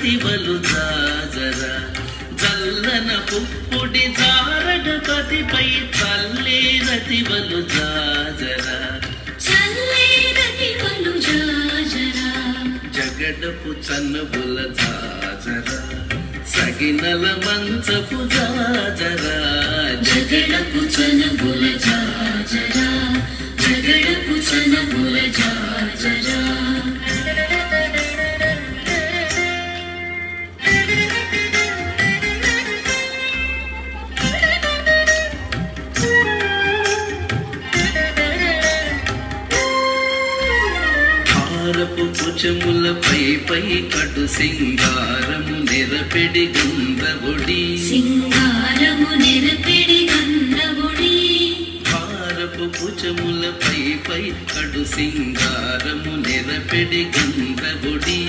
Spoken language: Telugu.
రతివలు జాజరా జల్లన పుప్పుడి జారగపతిపై చల్లే రతివలు జాజరా జగడపు చనుబుల జాజరా సగినల మంచపు జాజరా జగడపు చనుబుల జాజరా జగడపు చనుబుల జాజరా హారపు కుచములపై పై కటు సింగారము నెరపెడి గంధబొడి సింగారము నెరపెడి గంధబొడి హారపు కుచములపై పై కటు సింగారము నెరపెడి గంధబొడి